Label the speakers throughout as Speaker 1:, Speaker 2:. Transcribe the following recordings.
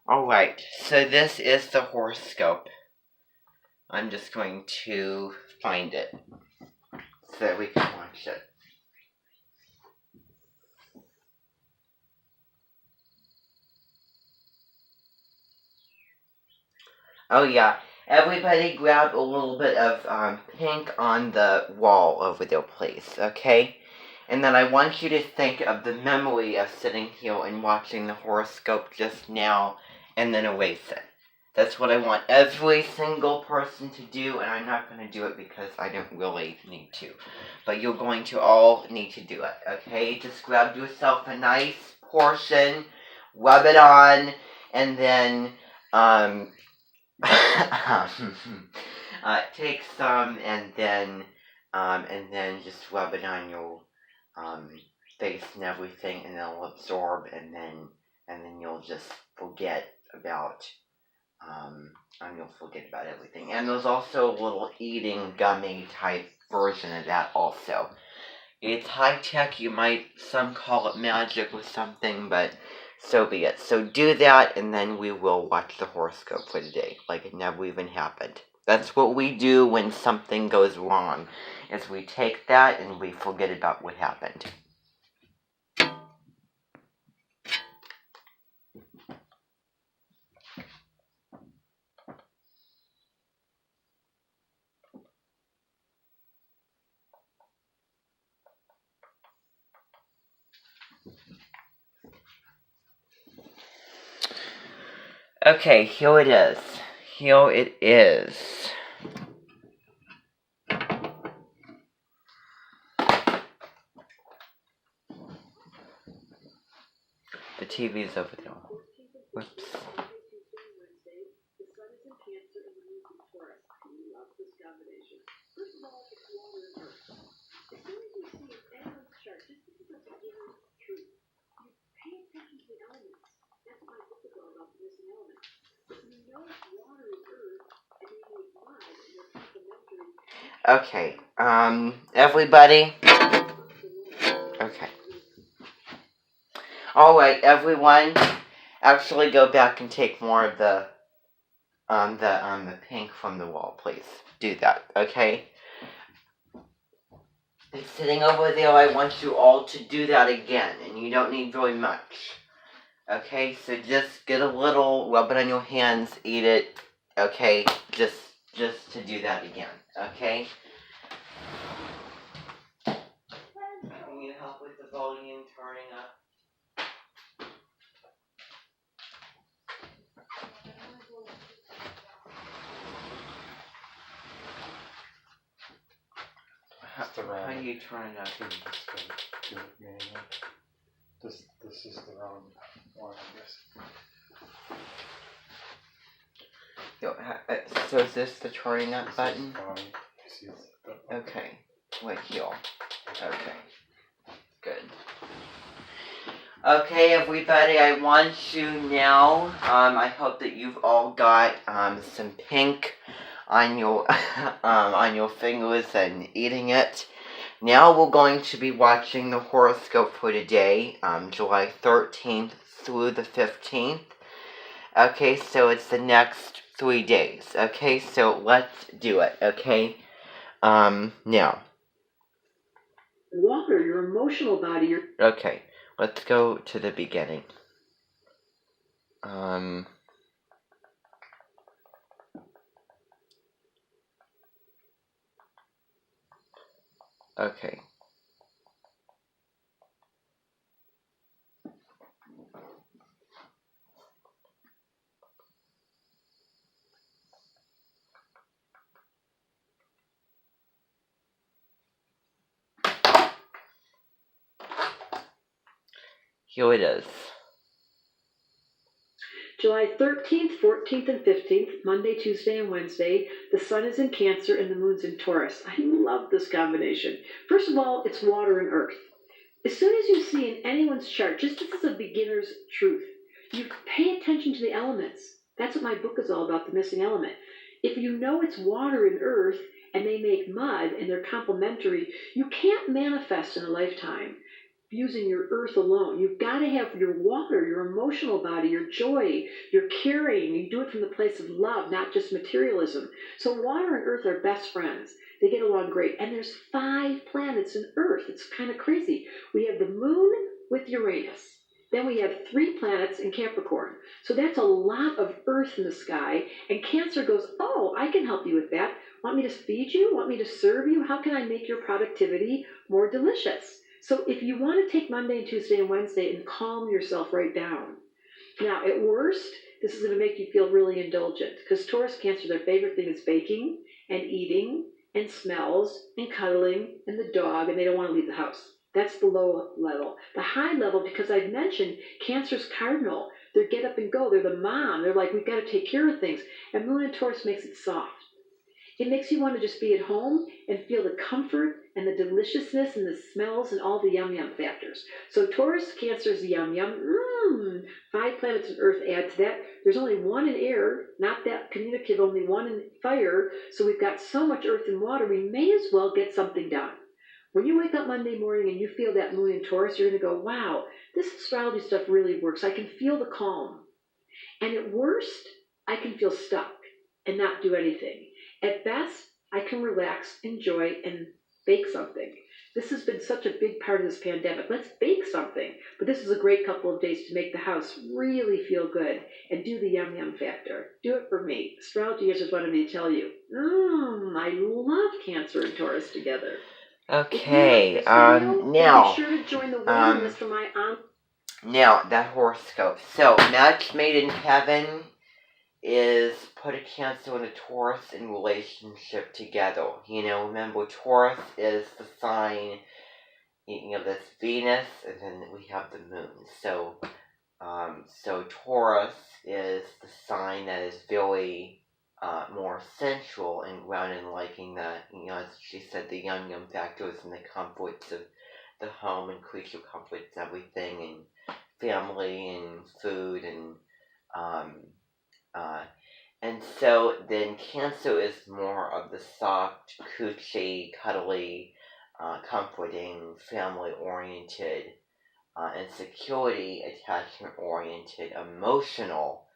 Speaker 1: Alright, so this is the horoscope. I'm just going to find it so that we can watch it. Oh yeah, everybody grab a little bit of pink on the wall over there, please, okay? And then I want you to think of the memory of sitting here and watching the horoscope just now, and then erase it. That's what I want every single person to do, and I'm not going to do it because I don't really need to. But you're going to all need to do it, okay? Just grab yourself a nice portion, rub it on, and then, take some and then just rub it on your face and everything, and it'll absorb, and then you'll just forget about and you'll forget about everything. And there's also a little eating gummy type version of that also. It's high tech. You might some call it magic or something, but so be it. So do that, and then we will watch the horoscope for today, like it never even happened. That's what we do when something goes wrong, is we take that and we forget about what happened. Okay, here it is. Here it is. The TV's over there. Whoops. Okay, everybody. Okay. Alright, everyone. Actually, go back and take more of the pink from the wall, please. Do that, okay? It's sitting over there. I want you all to do that again, and you don't need very much. Okay, so just get a little, rub it on your hands, eat it, okay? Just to do that again, okay? Can you help with the volume turning up? How do you turn it up?
Speaker 2: Do it manually. This is the wrong one, I
Speaker 1: guess. So is this the turning up button?
Speaker 2: Fine.
Speaker 1: Okay. Wait here. Okay. Good. Okay, everybody, I want you now, I hope that you've all got some pink on your on your fingers and eating it. Now we're going to be watching the horoscope for today, July 13th through the 15th. Okay, so it's the next 3 days. Okay, so let's do it, okay? Now.
Speaker 3: Walker, your emotional body,
Speaker 1: Okay, let's go to the beginning. Okay. Here it is.
Speaker 3: July 13th, 14th, and 15th, Monday, Tuesday, and Wednesday. The sun is in Cancer and the moon's in Taurus. I love this combination. First of all, it's water and earth. As soon as you see in anyone's chart, just this is a beginner's truth, you pay attention to the elements. That's what my book is all about, the missing element. If you know it's water and earth, and they make mud, and they're complementary, you can't manifest in a lifetime. using your earth alone. You've got to have your water, your emotional body, your joy, your caring. You do it from the place of love, not just materialism. So water and earth are best friends. They get along great. And there's 5 planets in Earth. It's kind of crazy. We have the moon with Uranus. Then we have 3 planets in Capricorn. So that's a lot of Earth in the sky. And Cancer goes, oh, I can help you with that. Want me to feed you? Want me to serve you? How can I make your productivity more delicious? So if you want to take Monday and Tuesday and Wednesday and calm yourself right down. Now, at worst, this is going to make you feel really indulgent. Because Taurus, Cancer, their favorite thing is baking and eating and smells and cuddling and the dog. And they don't want to leave the house. That's the low level. The high level, because I've mentioned Cancer's cardinal. They're get up and go. They're the mom. They're like, we've got to take care of things. And Moon and Taurus makes it soft. It makes you want to just be at home and feel the comfort and the deliciousness and the smells and all the yum yum factors. So Taurus, Cancer's yum yum. 5 planets on Earth add to that. There's only 1 in air, not that communicative, only 1 in fire. So we've got so much earth and water, we may as well get something done. When you wake up Monday morning and you feel that moon in Taurus, you're going to go, wow, this astrology stuff really works. I can feel the calm. And at worst, I can feel stuck and not do anything. At best, I can relax, enjoy, and bake something. This has been such a big part of this pandemic. Let's bake something. But this is a great couple of days to make the house really feel good and do the yum yum factor. Do it for me. Astrology just wanted me to tell you. I love Cancer and Taurus together.
Speaker 1: Okay,
Speaker 3: now
Speaker 1: now,
Speaker 3: be sure to join the waiting list for my
Speaker 1: now that horoscope. So, match made in heaven is put a Cancer and a Taurus in relationship together. You know, remember Taurus is the sign, you know, that's Venus, and then we have the moon. So Taurus is the sign that is very more sensual and grounded in liking the, you know, as she said, the yum yum factors and the comforts of the home and creature comforts, everything, and family and food and so then Cancer is more of the soft, coochie, cuddly, comforting, family-oriented, and security, attachment-oriented, emotional,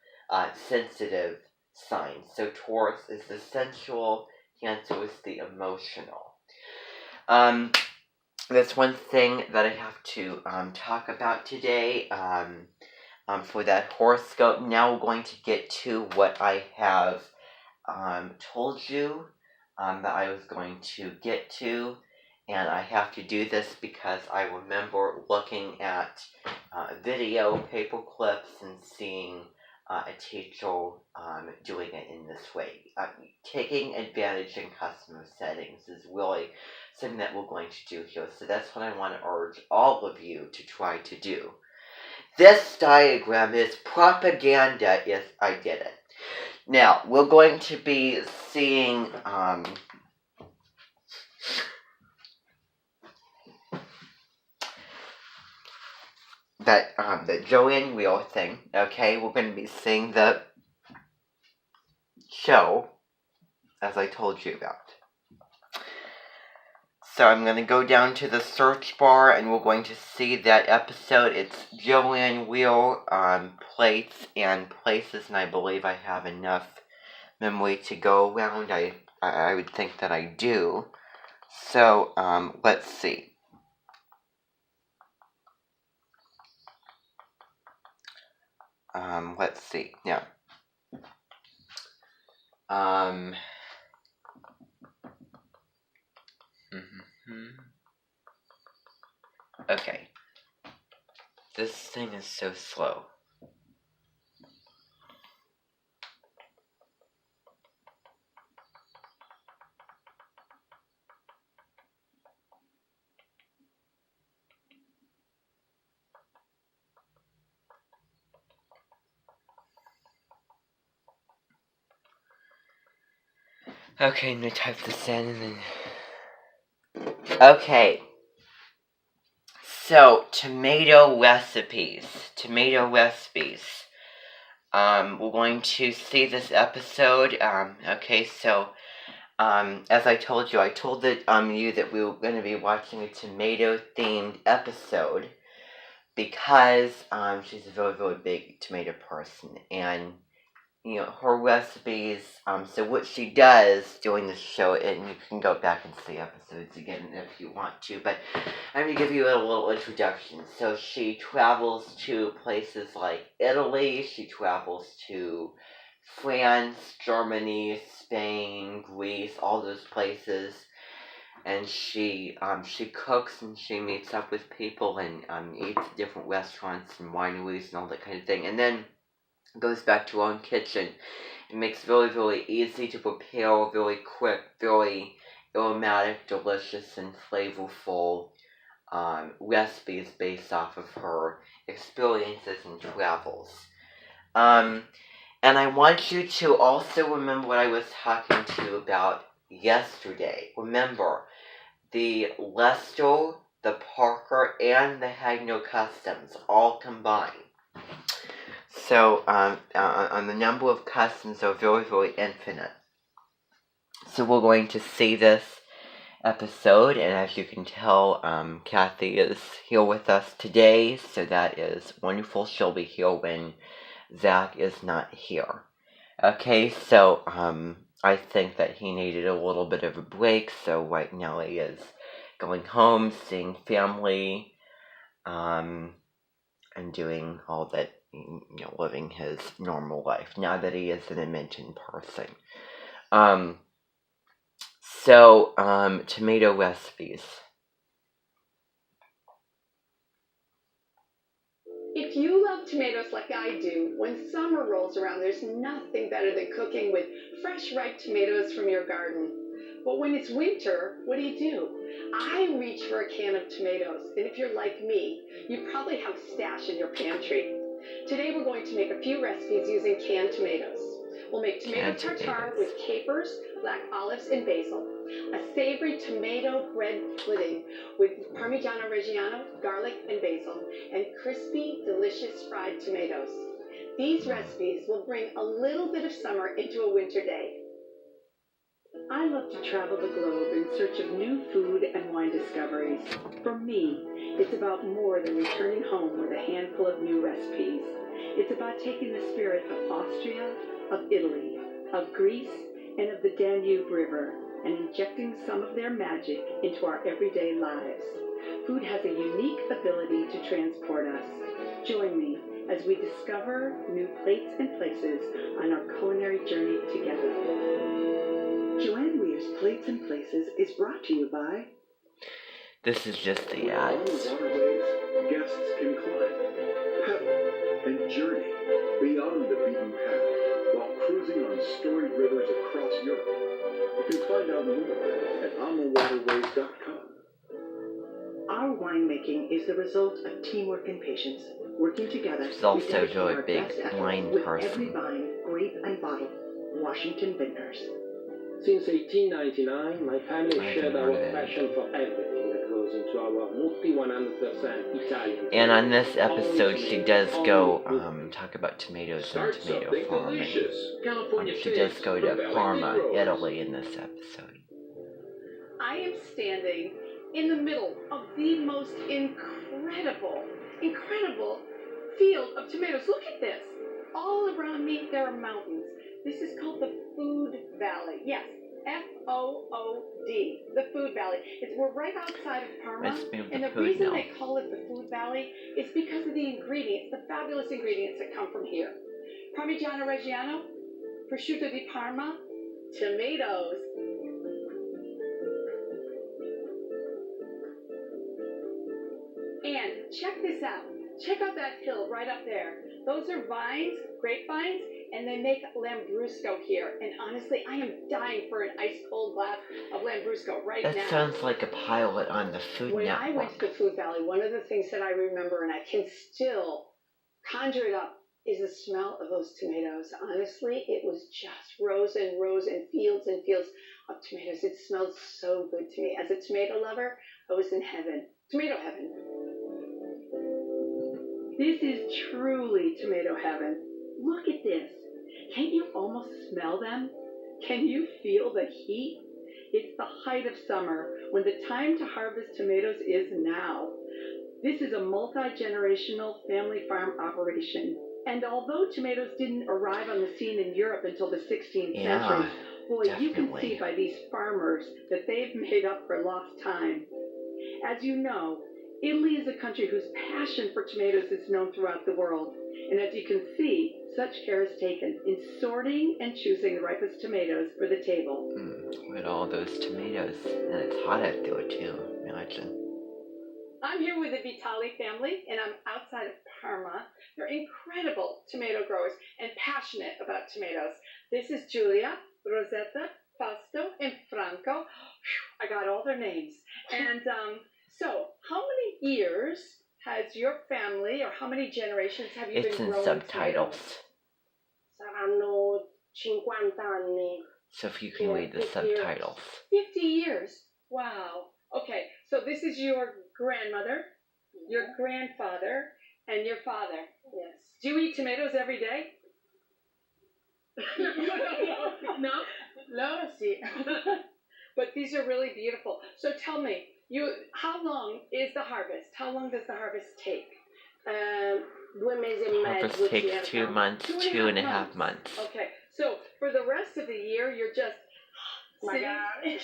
Speaker 1: sensitive sign. So Taurus is the sensual, Cancer is the emotional. That's one thing that I have to talk about today for that horoscope. Now we're going to get to what I have told you that I was going to get to. And I have to do this because I remember looking at video paper clips and seeing a teacher doing it in this way. Taking advantage in customer settings is really something that we're going to do here. So that's what I want to urge all of you to try to do. This diagram is propaganda. Yes, I did it. Now, we're going to be seeing the Joanne Wheel thing, okay? We're going to be seeing the show, as I told you about. So I'm going to go down to the search bar, and we're going to see that episode. It's Joanne Wheel, plates and places, and I believe I have enough memory to go around. I would think that I do. So, let's see. Let's see. Yeah. Okay. This thing is so slow. Okay, I'm gonna type this in and then... Okay. So, tomato recipes. We're going to see this episode. Okay, so, as I told you, I told you that we were going to be watching a tomato-themed episode because she's a very, very big tomato person, and her recipes. So what she does during the show, and you can go back and see episodes again if you want to, but I'm going to give you a little introduction. So she travels to places like Italy, she travels to France, Germany, Spain, Greece, all those places, and she cooks and she meets up with people and eats at different restaurants and wineries and all that kind of thing, and then goes back to her own kitchen. It makes very, very easy to prepare, very quick, very aromatic, delicious, and flavorful recipes based off of her experiences and travels. And I want you to also remember what I was talking to you about yesterday. Remember, the Leicester, the Parker, and the Hagno customs all combined. So, the number of customs are very, very infinite. So we're going to see this episode, and as you can tell, Kathy is here with us today, so that is wonderful. She'll be here when Zach is not here. Okay, so, I think that he needed a little bit of a break, so right now he is going home, seeing family, and doing all that, living his normal life, now that he is an Edmonton person. Tomato recipes.
Speaker 4: If you love tomatoes like I do, when summer rolls around, there's nothing better than cooking with fresh, ripe tomatoes from your garden. But when it's winter, what do? I reach for a can of tomatoes, and if you're like me, you probably have a stash in your pantry. Today we're going to make a few recipes using canned tomatoes. We'll make tomato tartare with capers, black olives, and basil. A savory tomato bread pudding with Parmigiano Reggiano, garlic, and basil, and crispy, delicious fried tomatoes. These recipes will bring a little bit of summer into a winter day.
Speaker 3: I love to travel the globe in search of new food and wine discoveries. For me, it's about more than returning home with a handful of new recipes. It's about taking the spirit of Austria, of Italy, of Greece, and of the Danube River, and injecting some of their magic into our everyday lives. Food has a unique ability to transport us. Join me as we discover new plates and places on our culinary journey together. Joanne Weir's Plates and Places is brought to you by...
Speaker 1: This is just the
Speaker 5: Along
Speaker 1: ads.
Speaker 5: the waterways, guests can climb, pedal, and journey beyond the beaten path while cruising on storied rivers across Europe. You can find out more at almawaterways.com.
Speaker 3: Our winemaking is the result of teamwork and patience. Working together,
Speaker 1: She's also
Speaker 3: we dedicate
Speaker 1: a
Speaker 3: our
Speaker 1: big
Speaker 3: best effort
Speaker 1: wine
Speaker 3: with
Speaker 1: person.
Speaker 3: every vine, grape, and bottle. Washington Vintners.
Speaker 6: Since 1899, my family
Speaker 1: I
Speaker 6: shared
Speaker 1: didn't
Speaker 6: our
Speaker 1: know that.
Speaker 6: passion for everything that goes into our multi 100% Italian.
Speaker 1: And on this episode, she does go
Speaker 6: Only
Speaker 1: talk about tomatoes and
Speaker 7: Start
Speaker 1: tomato
Speaker 7: something
Speaker 1: farming.
Speaker 7: delicious. California
Speaker 1: She does
Speaker 7: cakes
Speaker 1: go
Speaker 7: from
Speaker 1: to
Speaker 7: Valley
Speaker 1: Parma,
Speaker 7: Green Rose.
Speaker 1: Italy in this episode.
Speaker 4: I am standing in the middle of the most incredible field of tomatoes. Look at this. All around me, there are mountains. This is called the Food Valley. Yes, Food, the Food Valley. We're right outside of Parma,
Speaker 1: Let's move
Speaker 4: and
Speaker 1: the
Speaker 4: the
Speaker 1: food
Speaker 4: reason
Speaker 1: now.
Speaker 4: they call it the Food Valley is because of the ingredients, the fabulous ingredients that come from here. Parmigiano Reggiano, prosciutto di Parma, tomatoes. And check this out. Check out that hill right up there. Those are vines, grapevines, and they make Lambrusco here. And honestly, I am dying for an ice cold glass of Lambrusco right
Speaker 1: That
Speaker 4: now.
Speaker 1: sounds like a pilot on the Food
Speaker 4: When I went
Speaker 1: Network.
Speaker 4: to the Food Valley, one of the things that I remember, and I can still conjure it up, is the smell of those tomatoes. Honestly, it was just rows and rows and fields of tomatoes. It smelled so good to me. As a tomato lover, I was in heaven. Tomato heaven.
Speaker 3: This is truly tomato heaven. Look at this. Can't you almost smell them? Can you feel the heat?
Speaker 4: It's the height of summer, when the time to harvest tomatoes is now. This is a multi-generational family farm operation. And although tomatoes didn't arrive on the scene in Europe until the 16th century, boy, you can see
Speaker 1: definitely.
Speaker 4: by these farmers that they've made up for lost time. As you know, Italy is a country whose passion for tomatoes is known throughout the world. And as you can see, such care is taken in sorting and choosing the ripest tomatoes for the table.
Speaker 1: Look at all those tomatoes. And it's hot out there too, imagine.
Speaker 4: I'm here with the Vitali family, and I'm outside of Parma. They're incredible tomato growers and passionate about tomatoes. This is Julia, Rosetta, Fausto, and Franco. Whew, I got all their names. And so, how many years has your family, or how many generations have you
Speaker 1: It's
Speaker 4: been
Speaker 1: in
Speaker 4: growing
Speaker 1: subtitles.
Speaker 4: tomatoes?
Speaker 6: Saranno 50 anni.
Speaker 1: So if you can
Speaker 6: Yeah,
Speaker 1: read the
Speaker 6: 50 years.
Speaker 1: subtitles.
Speaker 4: 50 years. Wow. Okay, so this is your grandmother, your grandfather, and your father.
Speaker 6: Yes.
Speaker 4: Do you eat tomatoes every day? No?
Speaker 6: Loro sì.
Speaker 4: But these are really beautiful. So tell me, how long is the harvest? How long does the harvest take?
Speaker 6: 2 mesi e
Speaker 1: Harvest
Speaker 6: mezzo
Speaker 1: takes
Speaker 6: circa.
Speaker 1: 2 months, 2.5 months.
Speaker 4: Okay, so for the rest of the year, you're just sitting?
Speaker 6: Magari.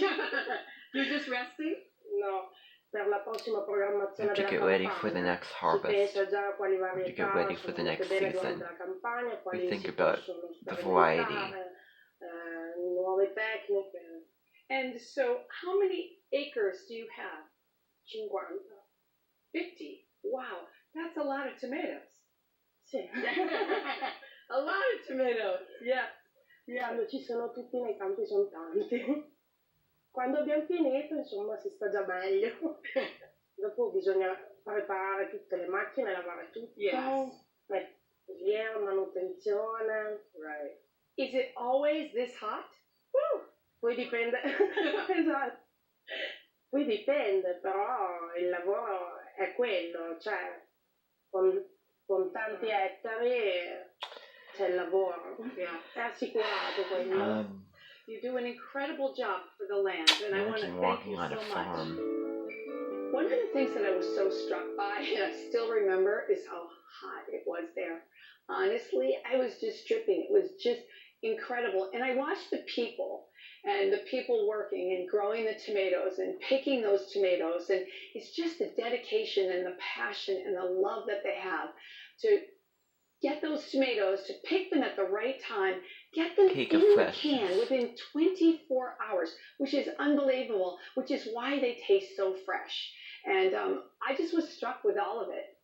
Speaker 4: You're just resting?
Speaker 6: No, per la prossima
Speaker 1: You
Speaker 6: programmazione
Speaker 1: have to
Speaker 6: della
Speaker 1: get ready for the
Speaker 6: campagna.
Speaker 1: next
Speaker 6: Si
Speaker 1: harvest.
Speaker 6: pensa già a quali
Speaker 1: You have to
Speaker 6: varietà
Speaker 1: get ready for
Speaker 6: sono
Speaker 1: the
Speaker 6: venute
Speaker 1: next
Speaker 6: bene
Speaker 1: season.
Speaker 6: durante la campagna, quali
Speaker 1: think
Speaker 6: si
Speaker 1: about
Speaker 6: possono
Speaker 1: the variety.
Speaker 6: sperimentare, nuove tecniche.
Speaker 4: And so how many acres do you have?
Speaker 6: 50.
Speaker 4: 50. Wow, that's a lot of tomatoes.
Speaker 6: Sì.
Speaker 4: A lot of tomatoes. Yeah.
Speaker 6: Quando ci sono tutti nei campi sono tanti. Quando abbiamo finito, insomma, si sta già meglio. Dopo bisogna preparare tutte le macchine, lavare tutto,
Speaker 4: Yes.
Speaker 6: via, manutenzione.
Speaker 4: Right. Is it always this hot?
Speaker 6: Poi dipende, esatto. Poi dipende, però il lavoro è quello, cioè con tanti ettari c'è il lavoro.
Speaker 4: Yeah.
Speaker 6: È assicurato quello.
Speaker 4: You do an incredible job for the land, and I want to
Speaker 1: Imagine
Speaker 4: thank
Speaker 1: walking
Speaker 4: you
Speaker 1: on
Speaker 4: so
Speaker 1: a
Speaker 4: much.
Speaker 1: farm.
Speaker 4: One of the things that I was so struck by, and I still remember, is how hot it was there. Honestly, I was just dripping. It was just incredible. And I watched the people working and growing the tomatoes and picking those tomatoes. And it's just the dedication and the passion and the love that they have to get those tomatoes, to pick them at the right time, get them
Speaker 1: Peak
Speaker 4: in
Speaker 1: of
Speaker 4: the
Speaker 1: freshness.
Speaker 4: can within 24 hours, which is unbelievable, which is why they taste so fresh. And I just was struck with all of it.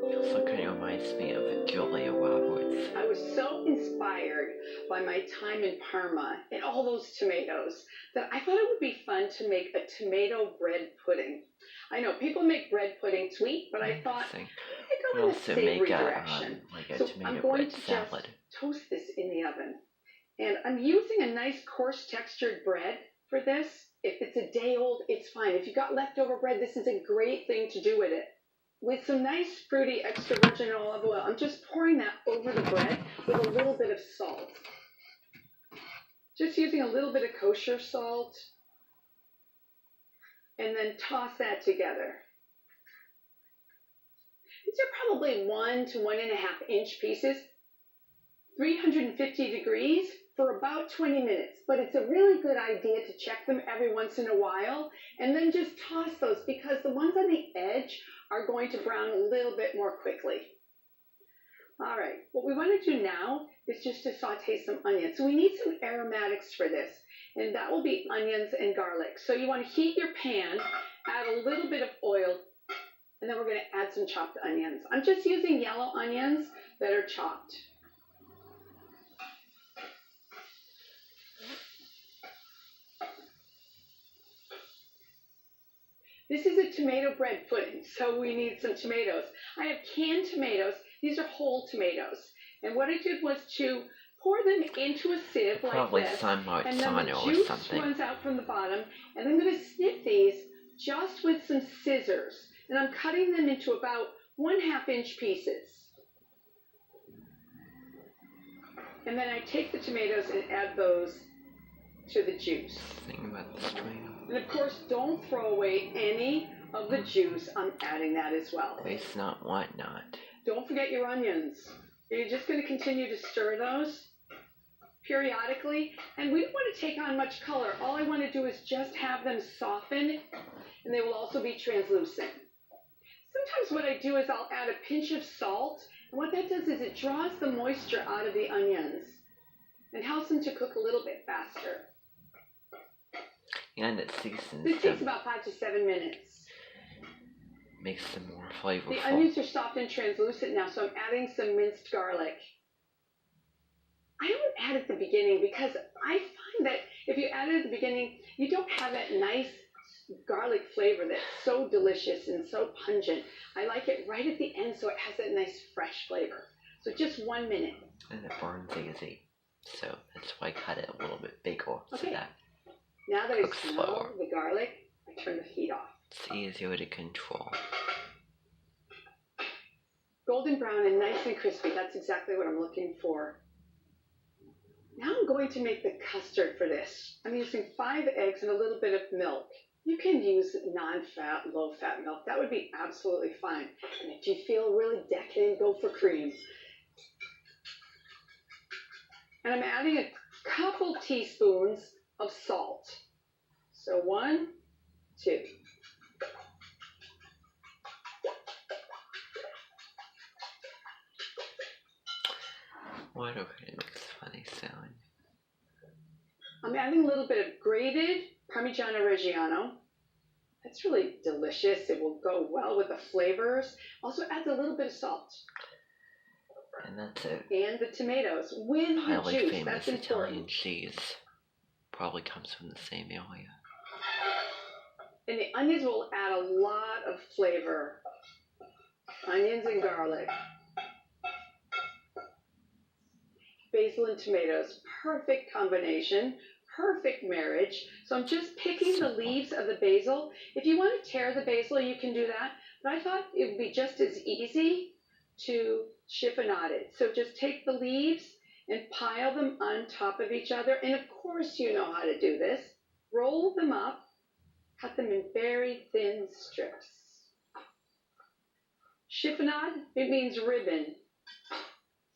Speaker 1: It also kind of reminds me of Julia Roberts.
Speaker 4: I was so inspired by my time in Parma and all those tomatoes that I thought it would be fun to make a tomato bread pudding. I know people make bread pudding sweet, but I thought
Speaker 1: Interesting.
Speaker 4: I
Speaker 1: We
Speaker 4: go in a
Speaker 1: also
Speaker 4: savory
Speaker 1: make
Speaker 4: direction.
Speaker 1: a
Speaker 4: So I'm
Speaker 1: tomato
Speaker 4: going
Speaker 1: bread
Speaker 4: to just
Speaker 1: salad.
Speaker 4: toast this in the oven. And I'm using a nice coarse textured bread for this. If it's a day old, it's fine. If you got leftover bread, this is a great thing to do with it. With some nice fruity extra virgin olive oil, I'm just pouring that over the bread with a little bit of salt. Just using a little bit of kosher salt. And then toss that together. These are probably 1 to 1.5 inch pieces, 350 degrees for about 20 minutes. But it's a really good idea to check them every once in a while and then just toss those because the ones on the edge are going to brown a little bit more quickly. All right, what we want to do now is just to saute some onions. So we need some aromatics for this, and that will be onions and garlic. So you want to heat your pan, add a little bit of oil, and then we're going to add some chopped onions. I'm just using yellow onions that are chopped. This is a tomato bread pudding, so we need some tomatoes. I have canned tomatoes. These are whole tomatoes. And what I did was to pour them into a sieve like
Speaker 1: Probably
Speaker 4: this.
Speaker 1: San
Speaker 4: And then
Speaker 1: Marzano
Speaker 4: the
Speaker 1: or
Speaker 4: juice
Speaker 1: something.
Speaker 4: runs out from the bottom. And I'm going to snip these just with some scissors. And I'm cutting them into about 1/2 inch pieces. And then I take the tomatoes and add those to the juice.
Speaker 1: Thing about this tomato.
Speaker 4: And of course, don't throw away any of the juice. I'm adding that as well.
Speaker 1: Waste not, want not.
Speaker 4: Don't forget your onions. You're just going to continue to stir those periodically. And we don't want to take on much color. All I want to do is just have them soften, and they will also be translucent. Sometimes what I do is I'll add a pinch of salt. And what that does is it draws the moisture out of the onions and helps them to cook a little bit faster.
Speaker 1: And it seasons
Speaker 4: This takes
Speaker 1: them,
Speaker 4: about 5 to 7 minutes.
Speaker 1: makes them more flavorful.
Speaker 4: The onions are soft and translucent now, so I'm adding some minced garlic. I don't add at the beginning because I find that if you add it at the beginning, you don't have that nice garlic flavor that's so delicious and so pungent. I like it right at the end so it has that nice fresh flavor. So just 1 minute.
Speaker 1: And it burns easy. So that's why I cut it a little bit bigger so
Speaker 4: Okay.
Speaker 1: that
Speaker 4: Now that I
Speaker 1: Cooks
Speaker 4: smell
Speaker 1: slower.
Speaker 4: the garlic, I turn the heat off.
Speaker 1: it's easier to control.
Speaker 4: Golden brown and nice and crispy. That's exactly what I'm looking for. Now I'm going to make the custard for this. I'm using 5 eggs and a little bit of milk. You can use non-fat, low-fat milk. That would be absolutely fine. And if you feel really decadent, go for cream. And I'm adding a couple teaspoons of salt. So 1, 2.
Speaker 1: What okay, it makes funny sound.
Speaker 4: I'm adding a little bit of grated Parmigiano Reggiano. That's really delicious. It will go well with the flavors. Also adds a little bit of salt.
Speaker 1: And that's it.
Speaker 4: And the tomatoes with the
Speaker 1: Highly
Speaker 4: juice.
Speaker 1: famous
Speaker 4: That's
Speaker 1: Italian
Speaker 4: important.
Speaker 1: cheese. Probably comes from the same area.
Speaker 4: And the onions will add a lot of flavor. Onions and garlic. Basil and tomatoes. Perfect combination. Perfect marriage. So I'm just picking the leaves of the basil. If you want to tear the basil, you can do that. But I thought it would be just as easy to chiffonade it. So just take the leaves and pile them on top of each other. And of course you know how to do this. Roll them up. Cut them in very thin strips. Chiffonade, it means ribbon.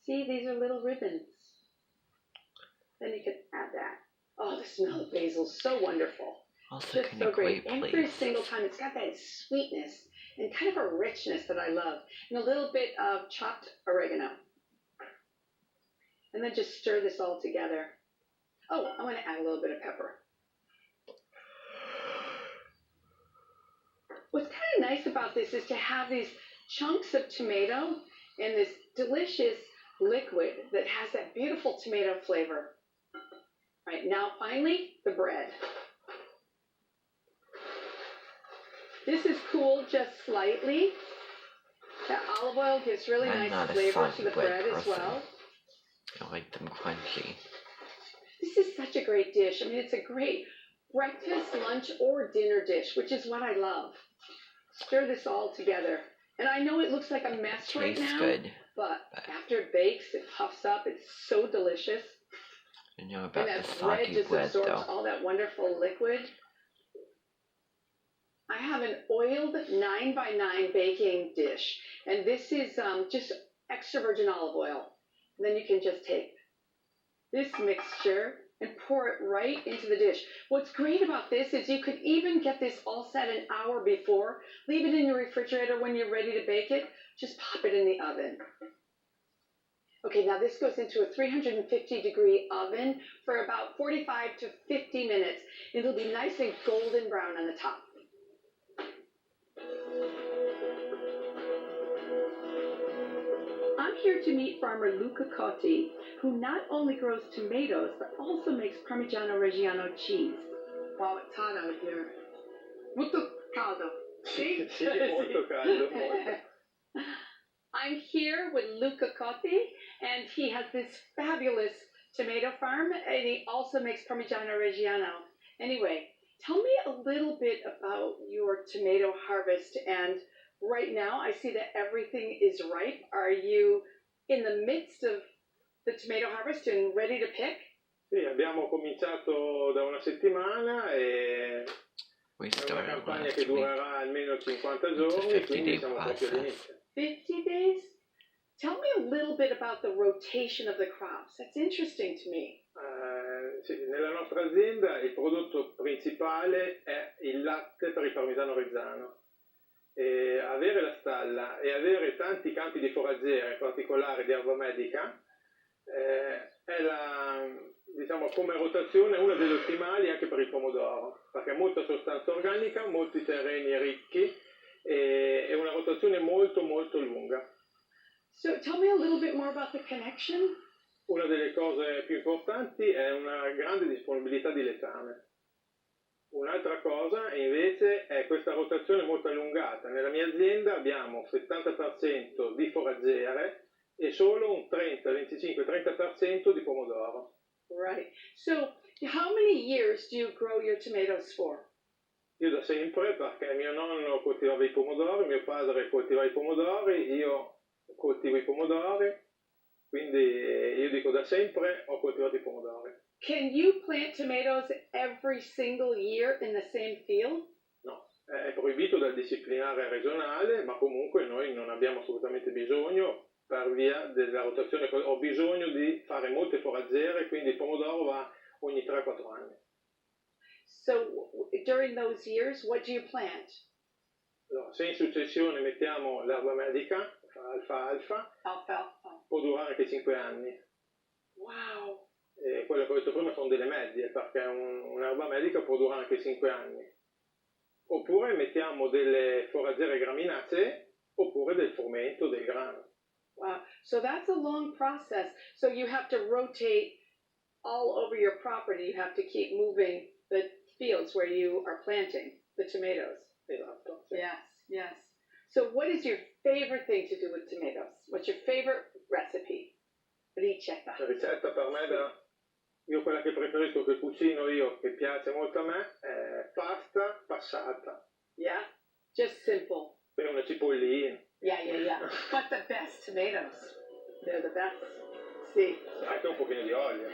Speaker 4: See, these are little ribbons. Then you can add that. Oh, the smell of basil is so wonderful.
Speaker 1: Also
Speaker 4: Just
Speaker 1: kind
Speaker 4: so
Speaker 1: of
Speaker 4: great.
Speaker 1: great
Speaker 4: Every
Speaker 1: place.
Speaker 4: single time it's got that sweetness and kind of a richness that I love. And a little bit of chopped oregano. And then just stir this all together. Oh, I want to add a little bit of pepper. What's kind of nice about this is to have these chunks of tomato and this delicious liquid that has that beautiful tomato flavor. All right, now finally, the bread. This is cooled just slightly. That olive oil gives really
Speaker 1: I'm
Speaker 4: nice
Speaker 1: not a
Speaker 4: flavor
Speaker 1: soggy
Speaker 4: to the
Speaker 1: bread
Speaker 4: bread as
Speaker 1: person.
Speaker 4: well.
Speaker 1: I like them crunchy.
Speaker 4: This is such a great dish. I mean, it's a great breakfast, lunch, or dinner dish, which is what I love. Stir this all together. And I know it looks like a mess right
Speaker 1: Tastes
Speaker 4: now,
Speaker 1: good.
Speaker 4: but after it bakes, it puffs up. It's so delicious.
Speaker 1: I know about
Speaker 4: And
Speaker 1: the
Speaker 4: that bread
Speaker 1: soggy
Speaker 4: just
Speaker 1: bread
Speaker 4: absorbs
Speaker 1: though.
Speaker 4: all that wonderful liquid. I have an oiled 9x9 baking dish, and this is just extra virgin olive oil. And then you can just take this mixture and pour it right into the dish. What's great about this is you could even get this all set an hour before, leave it in your refrigerator when you're ready to bake it, just pop it in the oven. Okay, now this goes into a 350-degree oven for about 45 to 50 minutes. It'll be nice and golden brown on the top. I'm here to meet farmer Luca Cotti, who not only grows tomatoes, but also makes Parmigiano Reggiano cheese. Wow, it's hot out here. Molto caldo. See?
Speaker 5: Sì, molto caldo, molto.
Speaker 4: I'm here with Luca Cotti, and he has this fabulous tomato farm, and he also makes Parmigiano Reggiano. Anyway, tell me a little bit about your tomato harvest. And right now, I see that everything is ripe. Are you in the midst of the tomato harvest and ready to pick?
Speaker 7: Sì, abbiamo cominciato da una settimana e
Speaker 8: We
Speaker 7: è una
Speaker 8: started
Speaker 7: campagna
Speaker 8: last
Speaker 7: che
Speaker 8: week.
Speaker 7: durerà almeno 50
Speaker 8: It's a
Speaker 7: giorni, quindi
Speaker 8: 50-day
Speaker 7: siamo proprio
Speaker 8: process.
Speaker 7: all'inizio.
Speaker 4: 50 days? Tell me a little bit about the rotation of the crops. That's interesting to me.
Speaker 7: Sì, nella nostra azienda il prodotto principale è il latte per il parmigiano reggiano. E avere la stalla e avere tanti campi di foraggera, in particolare di erba medica, è diciamo, come rotazione una delle ottimali anche per il pomodoro, perché ha molta sostanza organica, molti terreni ricchi e è una rotazione molto molto lunga.
Speaker 4: So tell me a little bit more about the connection.
Speaker 7: Una delle cose più importanti è una grande disponibilità di letame. Un'altra cosa invece è questa rotazione molto allungata. Nella mia azienda abbiamo 70% di foraggere e solo un 30, 25, 30% di pomodoro.
Speaker 4: Right. So how many years do you grow your tomatoes for?
Speaker 7: Io da sempre, perché mio nonno coltivava i pomodori, mio padre coltiva i pomodori, io coltivo i pomodori, quindi io dico da sempre ho coltivato i pomodori.
Speaker 4: Can you plant tomatoes every single year in the same field?
Speaker 7: No, è proibito dal disciplinare regionale, ma comunque noi non abbiamo assolutamente bisogno per via della rotazione. Ho bisogno di fare molte foraggere, quindi il pomodoro va ogni 3-4 anni.
Speaker 4: So during those years, what do you plant?
Speaker 7: Allora, se in successione mettiamo l'erba medica, alfa,
Speaker 4: Alfalfa.
Speaker 7: può durare anche 5 anni.
Speaker 4: Wow.
Speaker 7: E quello che ho detto prima sono delle medie, perché un'erba medica può durare anche 5 anni. Oppure mettiamo delle foraggere graminacee, oppure del frumento, del grano.
Speaker 4: Wow. So that's a long process. So you have to rotate all over your property. You have to keep moving the fields where you are planting the tomatoes.
Speaker 7: Esatto. Sì.
Speaker 4: Yes, yes. So what is your favorite thing to do with tomatoes? What's your favorite recipe? Ricetta.
Speaker 7: La ricetta per me, io quella che preferisco, che cucino io, che piace molto a me, è pasta passata.
Speaker 4: Yeah? Just simple.
Speaker 7: Per una cipollina.
Speaker 4: Yeah. But the best tomatoes. They're the best. See.
Speaker 7: Anche un pochino di olio.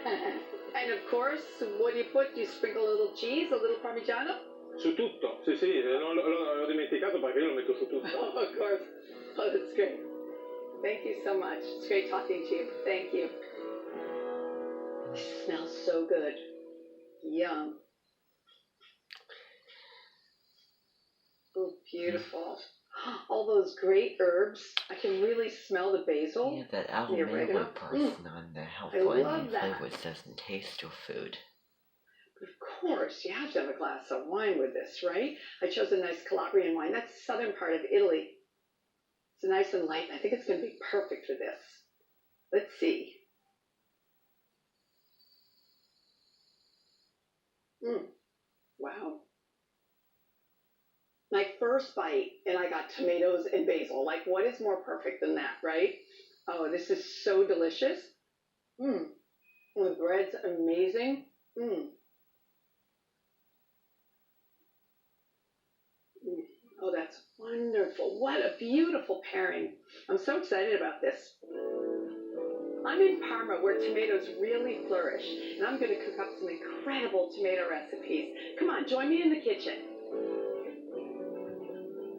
Speaker 4: And of course, what do you put? Do you sprinkle a little cheese, a little parmigiano?
Speaker 7: Su tutto, sì, l'ho dimenticato perché io lo metto su tutto.
Speaker 4: Oh, of course. Oh, that's great. Thank you so much. It's great talking to you. Thank you. It smells so good. Yum. Oh, beautiful. All those great herbs. I can really smell the basil.
Speaker 8: Yeah, that
Speaker 4: the oregano.
Speaker 8: aluminium person on the helpful
Speaker 4: love
Speaker 8: Indian
Speaker 4: that.
Speaker 8: flavors doesn't taste your food.
Speaker 4: But of course, you have to have a glass of wine with this, right? I chose a nice Calabrian wine. That's the southern part of Italy. It's nice and light. I think it's going to be perfect for this. Let's see. Wow. My first bite, and I got tomatoes and basil. Like, what is more perfect than that, right? Oh, this is so delicious. The bread's amazing. Oh, that's wonderful. What a beautiful pairing. I'm so excited about this. I'm in Parma, where tomatoes really flourish, and I'm going to cook up some incredible tomato recipes. Come on, join me in the kitchen.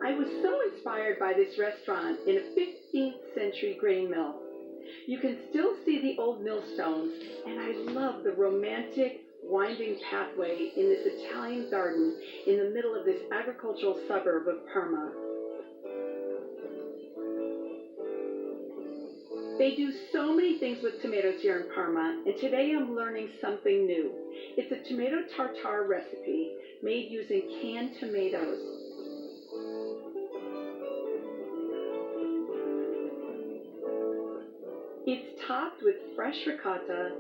Speaker 4: I was so inspired by this restaurant in a 15th century grain mill. You can still see the old millstones, and I love the romantic winding pathway in this Italian garden in the middle of this agricultural suburb of Parma. They do so many things with tomatoes here in Parma, and today I'm learning something new. It's a tomato tartare recipe made using canned tomatoes. It's topped with fresh ricotta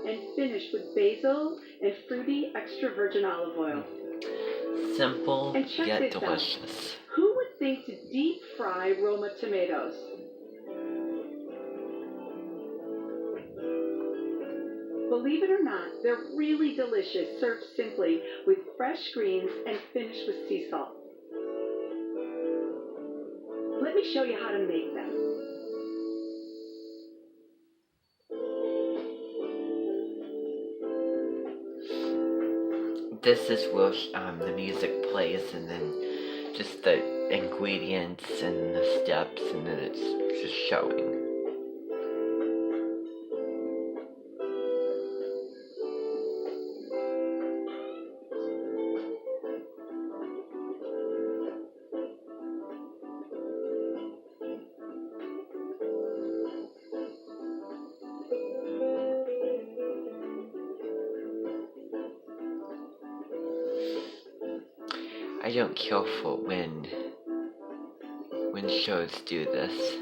Speaker 4: and finished with basil and fruity extra virgin olive oil.
Speaker 8: Simple
Speaker 4: And check
Speaker 8: yet
Speaker 4: this out.
Speaker 8: delicious.
Speaker 4: Who would think to deep fry Roma tomatoes? Believe it or not, they're really delicious, served simply with fresh greens and finished with sea salt. Let me show you how to make them.
Speaker 8: this is where the music plays, and then just the ingredients and the steps, and then it's just showing. I don't care for when shows do this.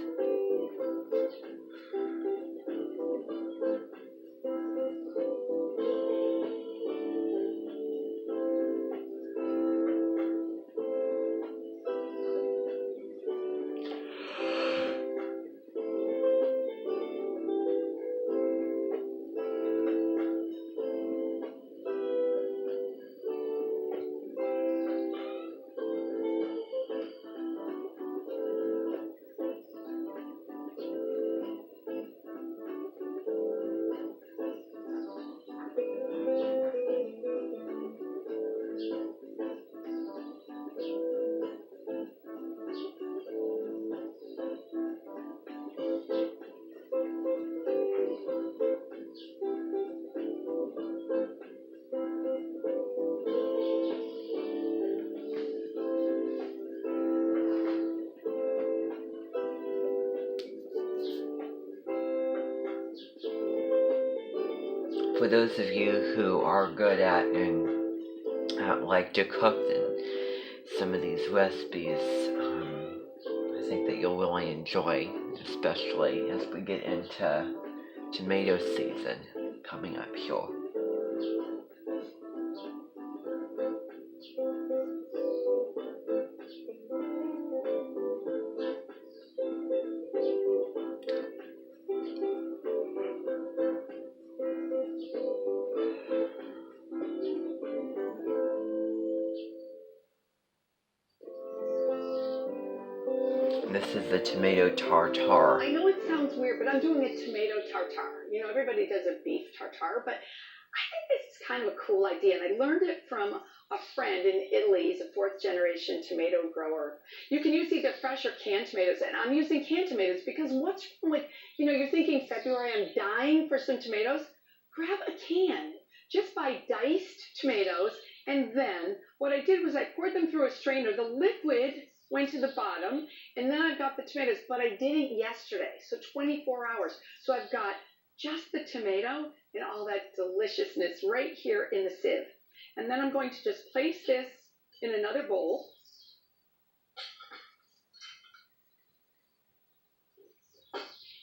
Speaker 8: For those of you who are good at and like to cook, then some of these recipes I think that you'll really enjoy, especially as we get into tomato season coming up here. This is the tomato tartare.
Speaker 4: I know it sounds weird, but I'm doing a tomato tartare. You know, everybody does a beef tartare, but I think this is kind of a cool idea. And I learned it from a friend in Italy. He's a 4th generation tomato grower. You can use either fresh or canned tomatoes, and I'm using canned tomatoes because what's wrong with, you're thinking February, I'm dying for some tomatoes. Grab a can. Just buy diced tomatoes, and then what I did was I poured them through a strainer. The liquid went to the bottom, and then I've got the tomatoes, but I did it yesterday, so 24 hours. So I've got just the tomato and all that deliciousness right here in the sieve. And then I'm going to just place this in another bowl.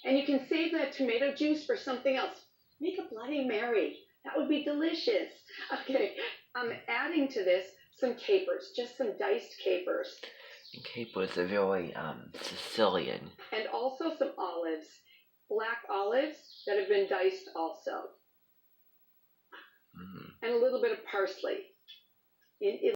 Speaker 4: And you can save that tomato juice for something else. Make a Bloody Mary. That would be delicious. Okay, I'm adding to this some capers, just some diced capers.
Speaker 8: Capers are very Sicilian.
Speaker 4: And also some olives, black olives that have been diced also. And a little bit of parsley. In